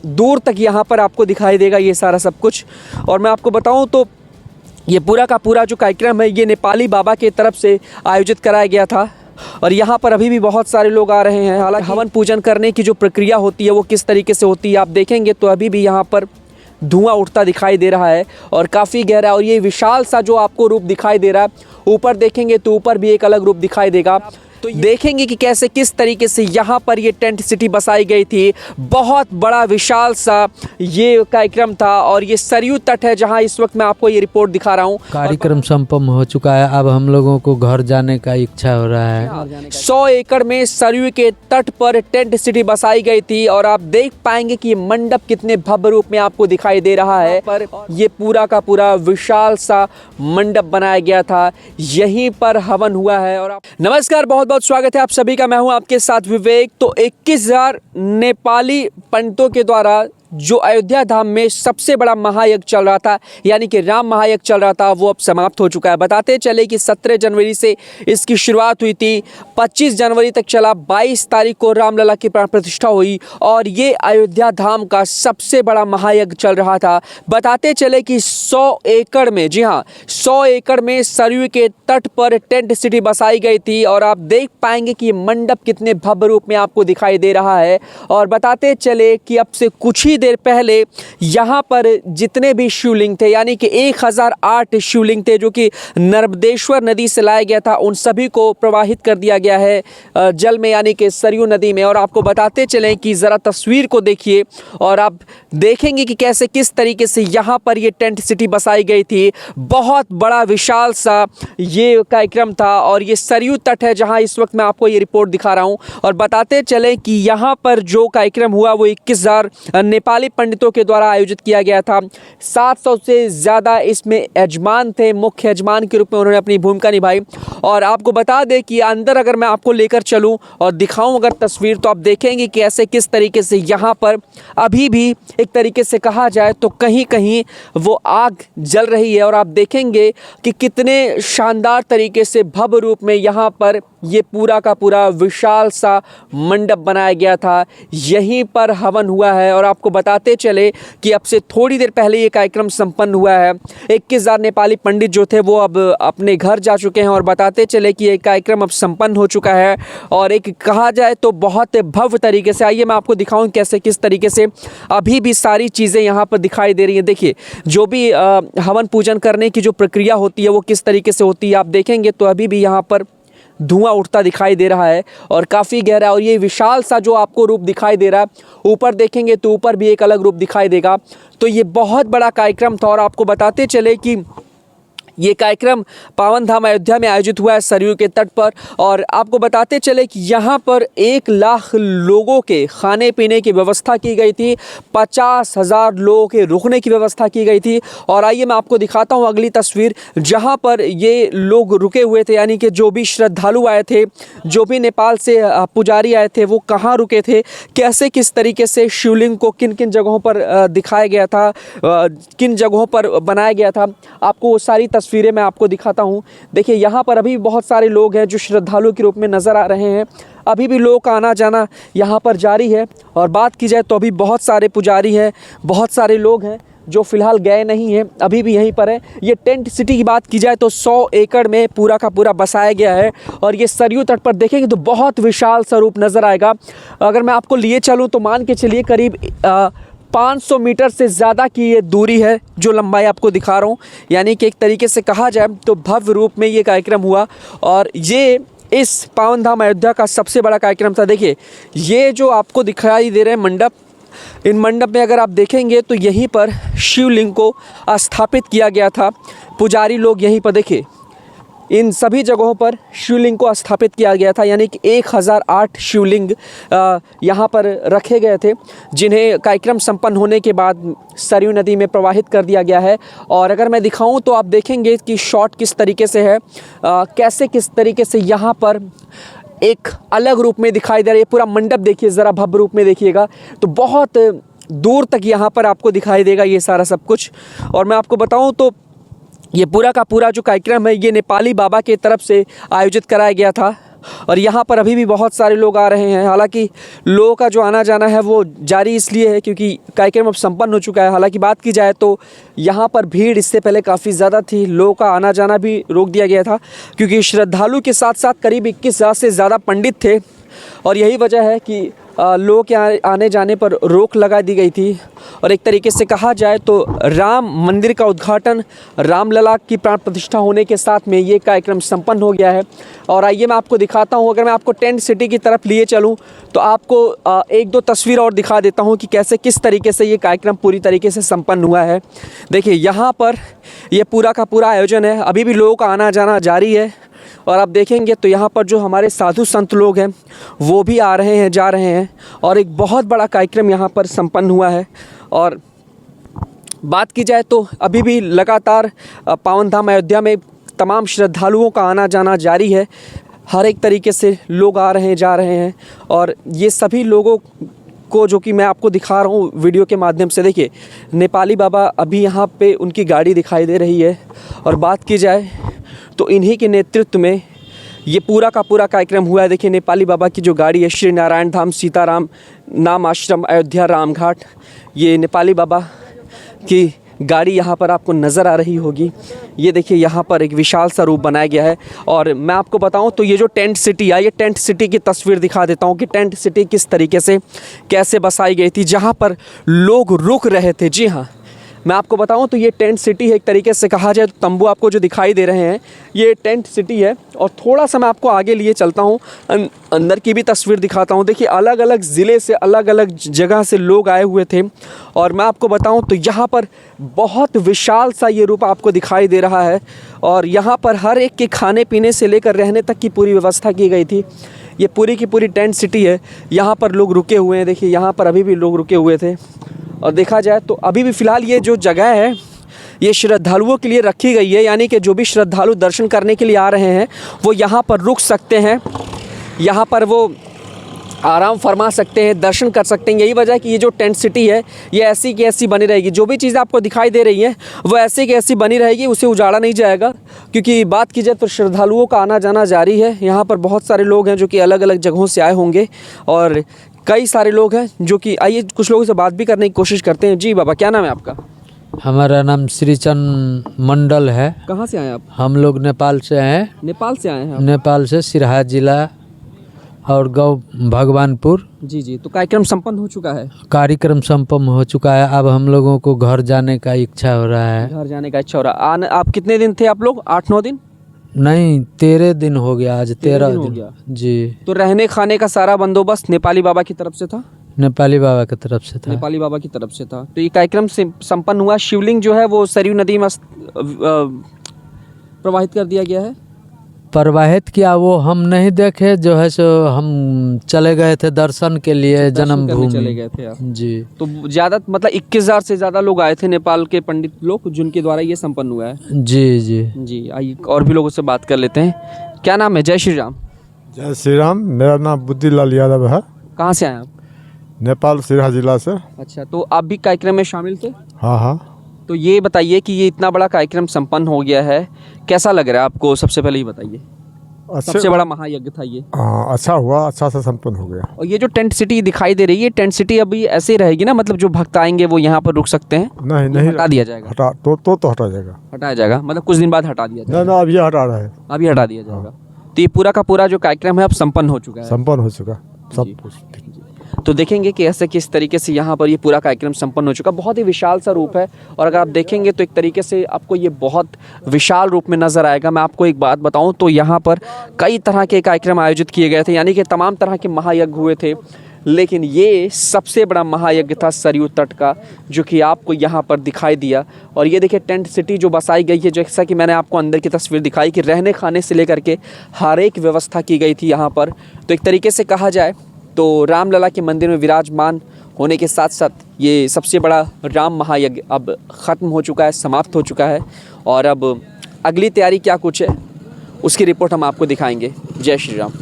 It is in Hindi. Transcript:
दूर तक यहाँ पर आपको दिखाई देगा ये सारा सब कुछ। और मैं आपको बताऊँ तो ये पूरा का पूरा जो कार्यक्रम है ये नेपाली बाबा के तरफ से आयोजित कराया गया था। और यहाँ पर अभी भी बहुत सारे लोग आ रहे हैं। हालांकि हवन पूजन करने की जो प्रक्रिया होती है वो किस तरीके से होती है आप देखेंगे तो अभी भी यहाँ पर धुआं उठता दिखाई दे रहा है और काफ़ी गहरा। और ये विशाल सा जो आपको रूप दिखाई दे रहा है, ऊपर देखेंगे तो ऊपर भी एक अलग रूप दिखाई देगा। तो देखेंगे कि कैसे किस तरीके से यहाँ पर ये टेंट सिटी बसाई गई थी। बहुत बड़ा विशाल सा ये कार्यक्रम था और ये सरयू तट है जहाँ इस वक्त मैं आपको ये रिपोर्ट दिखा रहा हूँ। कार्यक्रम संपन्न हो चुका है, अब हम लोगों को घर जाने का इच्छा हो रहा है। 100 एकड़ में सरयू के तट पर टेंट सिटी बसाई गई थी और आप देख पाएंगे कि ये मंडप कितने भव्य रूप में आपको दिखाई दे रहा है। पर ये पूरा का पूरा विशाल सा मंडप बनाया गया था, यहीं पर हवन हुआ है। और नमस्कार, बहुत बहुत स्वागत है आप सभी का। मैं हूं आपके साथ विवेक। तो 21,000 नेपाली पंडितों के द्वारा जो अयोध्या धाम में सबसे बड़ा महायज्ञ चल रहा था, यानी कि राम महायज्ञ चल रहा था, वो अब समाप्त हो चुका है। बताते चले कि 17 जनवरी से इसकी शुरुआत हुई थी, 25 जनवरी तक चला, 22 तारीख को रामलला की प्राण प्रतिष्ठा हुई और ये अयोध्या धाम का सबसे बड़ा महायज्ञ चल रहा था। बताते चले कि 100 एकड़ में, जी हाँ, 100 एकड़ में सरयू के तट पर टेंट सिटी बसाई गई थी और आप देख पाएंगे कि ये मंडप कितने भव्य रूप में आपको दिखाई दे रहा है। और बताते चले कि अब से कुछ ही देर पहले यहाँ पर जितने भी शिवलिंग थे, यानी कि 1008 शिवलिंग थे जो कि नर्मदेश्वर नदी से लाया गया था, उन सभी को प्रवाहित कर दिया गया है जल में, यानी कि सरयू नदी में। और आपको बताते चलें कि ज़रा तस्वीर को देखिए और आप देखेंगे कि कैसे किस तरीके से यहाँ पर ये टेंट सिटी बसाई गई थी। बहुत बड़ा विशाल सा ये कार्यक्रम था और ये सरयू तट है जहाँ इस वक्त मैं आपको ये रिपोर्ट दिखा रहा हूँ। और बताते चलें कि यहाँ पर जो कार्यक्रम हुआ वो 21,000 नेपाली पंडितों के द्वारा आयोजित किया गया था। 700 से ज़्यादा इसमें यजमान थे, मुख्य यजमान के रूप में उन्होंने अपनी भूमिका निभाई। और आपको बता दें कि अंदर अगर मैं आपको लेकर चलूं और दिखाऊं अगर तस्वीर, तो आप देखेंगे कि ऐसे किस तरीके से यहाँ पर अभी भी एक तरीके से कहा जाए तो कहीं कहीं वो आग जल रही है। और आप देखेंगे कि कितने शानदार तरीके से भव्य रूप में यहाँ पर ये पूरा का पूरा विशाल सा मंडप बनाया गया था, यहीं पर हवन हुआ है। और आपको बताते चले कि अब से थोड़ी देर पहले ये कार्यक्रम संपन्न हुआ है। 21,000 नेपाली पंडित जो थे वो अब अपने घर जा चुके हैं। और बताते चले कि ये कार्यक्रम अब संपन्न हो चुका है और एक कहा जाए तो बहुत भव्य तरीके से। आइए मैं आपको दिखाऊं कैसे किस तरीके से अभी भी सारी चीज़ें यहाँ पर दिखाई दे रही हैं। देखिए, जो भी हवन पूजन करने की जो प्रक्रिया होती है वो किस तरीके से होती है आप देखेंगे तो अभी भी यहाँ पर धुआं उठता दिखाई दे रहा है और काफ़ी गहरा। और ये विशाल सा जो आपको रूप दिखाई दे रहा है, ऊपर देखेंगे तो ऊपर भी एक अलग रूप दिखाई देगा। तो ये बहुत बड़ा कार्यक्रम था। और आपको बताते चले कि ये कार्यक्रम पावन धाम अयोध्या में आयोजित हुआ है सरयू के तट पर। और आपको बताते चले कि यहाँ पर 1 लाख लोगों के खाने पीने की व्यवस्था की गई थी, 50,000 लोगों के रुकने की व्यवस्था की गई थी। और आइए मैं आपको दिखाता हूँ अगली तस्वीर, जहाँ पर ये लोग रुके हुए थे, यानी कि जो भी श्रद्धालु आए थे, जो भी नेपाल से पुजारी आए थे, वो कहाँ रुके थे, कैसे किस तरीके से शिवलिंग को किन किन जगहों पर दिखाया गया था, किन जगहों पर बनाया गया था, आपको वो सारी तस्वीरें मैं आपको दिखाता हूँ। देखिए, यहाँ पर अभी बहुत सारे लोग हैं जो श्रद्धालु के रूप में नज़र आ रहे हैं। अभी भी लोगों का आना जाना यहाँ पर जारी है। और बात की जाए तो अभी बहुत सारे पुजारी हैं, बहुत सारे लोग हैं जो फ़िलहाल गए नहीं हैं, अभी भी यहीं पर है। ये टेंट सिटी की बात की जाए तो 100 एकड़ में पूरा का पूरा बसाया गया है। और ये सरयू तट पर देखेंगे तो बहुत विशाल स्वरूप नज़र आएगा। अगर मैं आपको लिए चलूँ तो मान के चलिए करीब 500 मीटर से ज़्यादा की ये दूरी है जो लंबाई आपको दिखा रहा हूँ। यानी कि एक तरीके से कहा जाए तो भव्य रूप में ये कार्यक्रम हुआ और ये इस पावन धाम अयोध्या का सबसे बड़ा कार्यक्रम था। देखिए, ये जो आपको दिखाई दे रहे हैं मंडप, इन मंडप में अगर आप देखेंगे तो यहीं पर शिवलिंग को स्थापित किया गया था। पुजारी लोग यहीं पर, देखिए, इन सभी जगहों पर शिवलिंग को स्थापित किया गया था, यानी कि 1008 शिवलिंग यहाँ पर रखे गए थे, जिन्हें कार्यक्रम संपन्न होने के बाद सरयू नदी में प्रवाहित कर दिया गया है। और अगर मैं दिखाऊं तो आप देखेंगे कि शॉट किस तरीके से है, कैसे किस तरीके से यहाँ पर एक अलग रूप में दिखाई दे रहा है। पूरा मंडप देखिए, ज़रा भव्य रूप में देखिएगा तो बहुत दूर तक यहाँ पर आपको दिखाई देगा ये सारा सब कुछ। और मैं आपको बताऊँ तो ये पूरा का पूरा जो कार्यक्रम है ये नेपाली बाबा के तरफ से आयोजित कराया गया था। और यहाँ पर अभी भी बहुत सारे लोग आ रहे हैं। हालांकि लोगों का जो आना जाना है वो जारी इसलिए है क्योंकि कार्यक्रम अब संपन्न हो चुका है। हालांकि बात की जाए तो यहाँ पर भीड़ इससे पहले काफ़ी ज़्यादा थी, लोगों का आना जाना भी रोक दिया गया था क्योंकि श्रद्धालु के साथ साथ करीब 21,000 से ज़्यादा पंडित थे और यही वजह है कि लोगों के आने जाने पर रोक लगा दी गई थी। और एक तरीके से कहा जाए तो राम मंदिर का उद्घाटन, रामलला की प्राण प्रतिष्ठा होने के साथ में ये कार्यक्रम संपन्न हो गया है। और आइए मैं आपको दिखाता हूँ, अगर मैं आपको टेंट सिटी की तरफ लिए चलूँ तो आपको एक दो तस्वीर और दिखा देता हूँ कि कैसे किस तरीके से ये कार्यक्रम पूरी तरीके से संपन्न हुआ है। देखिए यहाँ पर ये पूरा का पूरा आयोजन है, अभी भी लोगों का आना जाना जारी है। और आप देखेंगे तो यहाँ पर जो हमारे साधु संत लोग हैं वो भी आ रहे हैं, जा रहे हैं और एक बहुत बड़ा कार्यक्रम यहाँ पर संपन्न हुआ है। और बात की जाए तो अभी भी लगातार पावन धाम अयोध्या में तमाम श्रद्धालुओं का आना जाना जारी है। हर एक तरीके से लोग आ रहे हैं, जा रहे हैं और ये सभी लोगों को जो कि मैं आपको दिखा रहा हूँ वीडियो के माध्यम से, देखिए नेपाली बाबा अभी यहाँ पे उनकी गाड़ी दिखाई दे रही है। और बात की जाए तो इन्हीं के नेतृत्व में ये पूरा का पूरा कार्यक्रम हुआ है। देखिए नेपाली बाबा की जो गाड़ी है, श्री नारायण धाम सीताराम नाम आश्रम अयोध्या रामघाट, ये नेपाली बाबा की गाड़ी यहाँ पर आपको नज़र आ रही होगी। ये देखिए यहाँ पर एक विशाल सा रूप बनाया गया है। और मैं आपको बताऊँ तो ये जो टेंट सिटी है, ये टेंट सिटी की तस्वीर दिखा देता हूँ कि टेंट सिटी किस तरीके से कैसे बसाई गई थी, जहाँ पर लोग रुक रहे थे। जी हाँ, मैं आपको बताऊं तो ये टेंट सिटी है, एक तरीके से कहा जाए तो तंबू आपको जो दिखाई दे रहे हैं ये टेंट सिटी है। और थोड़ा सा मैं आपको आगे लिए चलता हूं, अंदर की भी तस्वीर दिखाता हूं। देखिए अलग अलग ज़िले से, अलग अलग जगह से लोग आए हुए थे। और मैं आपको बताऊं तो यहाँ पर बहुत विशाल सा ये रूप आपको दिखाई दे रहा है। और यहाँ पर हर एक के खाने पीने से लेकर रहने तक की पूरी व्यवस्था की गई थी। ये पूरी की पूरी टेंट सिटी है, यहाँ पर लोग रुके हुए हैं। देखिए यहाँ पर अभी भी लोग रुके हुए थे। और देखा जाए तो अभी भी फ़िलहाल ये जो जगह है ये श्रद्धालुओं के लिए रखी गई है, यानी कि जो भी श्रद्धालु दर्शन करने के लिए आ रहे हैं वो यहाँ पर रुक सकते हैं, यहाँ पर वो आराम फरमा सकते हैं, दर्शन कर सकते हैं। यही वजह है कि ये जो टेंट सिटी है ये ऐसी की ऐसी बनी रहेगी। जो भी चीज़ आपको दिखाई दे रही है वो ऐसी की ऐसी बनी रहेगी, उसे उजाड़ा नहीं जाएगा। क्योंकि बात की जाए तो श्रद्धालुओं का आना जाना जारी है। यहाँ पर बहुत सारे लोग हैं जो कि अलग अलग जगहों से आए होंगे और कई सारे लोग हैं जो कि, आइए कुछ लोगों से बात भी करने की कोशिश करते हैं। जी बाबा, क्या नाम है आपका? हमारा नाम श्रीचंद मंडल है। कहाँ से आए आप? हम लोग नेपाल से हैं। नेपाल से आए हैं आप? नेपाल से सिरहा जिला और गाँव भगवानपुर। जी जी, तो कार्यक्रम संपन्न हो चुका है? कार्यक्रम संपन्न हो चुका है, अब हम लोगों को घर जाने का इच्छा हो रहा है। घर जाने का इच्छा हो रहा है। आप कितने दिन थे आप लोग? 8-9 दिन? नहीं, 13 दिन हो गया, आज 13 दिन हो दिन गया। जी। तो रहने खाने का सारा बंदोबस्त नेपाली बाबा की तरफ से था? नेपाली बाबा की तरफ से था। नेपाली बाबा की तरफ से था। तो ये कार्यक्रम संपन्न हुआ। शिवलिंग जो है वो सरयू नदी में प्रवाहित कर दिया गया है। प्रवाहित किया वो हम नहीं देखे, जो है सो हम चले गए थे दर्शन के लिए, जन्मभूमि चले गए थे आप? जी। तो ज़्यादा मतलब 21,000 से ज़्यादा लोग आए थे नेपाल के पंडित लोग, जिनके द्वारा ये संपन्न हुआ है। जी जी जी, आइए और भी लोगों से बात कर लेते हैं। क्या नाम है? जय श्री राम। जय श्री राम। मेरा नाम बुद्धिलाल यादव है। कहाँ से आए आप? नेपाल सिरहा जिला से। अच्छा, तो आप भी कार्यक्रम में शामिल थे? हाँ हाँ। तो ये बताइए कि ये इतना बड़ा कार्यक्रम संपन्न हो गया है, कैसा लग रहा है आपको? सबसे पहले ये बताइए। सबसे बड़ा महायज्ञ था ये। हाँ, अच्छा हुआ, अच्छा से संपन्न हो गया। और ये जो टेंट सिटी दिखाई दे रही है, टेंट सिटी अभी ऐसे ही रहेगी ना? मतलब जो भक्त आएंगे वो यहाँ पर रुक सकते हैं? नहीं नहीं, हटा दिया जाएगा? हटा तो हटा जाएगा। हटाया जाएगा मतलब कुछ दिन बाद हटा दिया जाएगा? ना, अब ये हटा रहा है। अभी हटा दिया जाएगा। तो ये पूरा का पूरा जो कार्यक्रम है अब संपन्न हो चुका है? संपन्न हो चुका सब जी। कुछ। तो देखेंगे कि ऐसे किस तरीके से यहाँ पर ये पूरा कार्यक्रम संपन्न हो चुका। बहुत ही विशाल सा रूप है और अगर आप देखेंगे तो एक तरीके से आपको ये बहुत विशाल रूप में नज़र आएगा। मैं आपको एक बात बताऊँ तो यहाँ पर कई तरह के कार्यक्रम आयोजित किए गए थे, यानी कि तमाम तरह के महायज्ञ हुए थे, लेकिन ये सबसे बड़ा महायज्ञ था सरयू तट का, जो कि आपको यहाँ पर दिखाई दिया। और ये देखिए टेंट सिटी जो बसाई गई है, जैसा कि मैंने आपको अंदर की तस्वीर दिखाई कि रहने खाने से लेकर के हर एक व्यवस्था की गई थी यहाँ पर। तो एक तरीके से कहा जाए तो रामलला के मंदिर में विराजमान होने के साथ साथ ये सबसे बड़ा राम महायज्ञ अब ख़त्म हो चुका है, समाप्त हो चुका है। और अब अगली तैयारी क्या कुछ है उसकी रिपोर्ट हम आपको दिखाएंगे। जय श्री राम।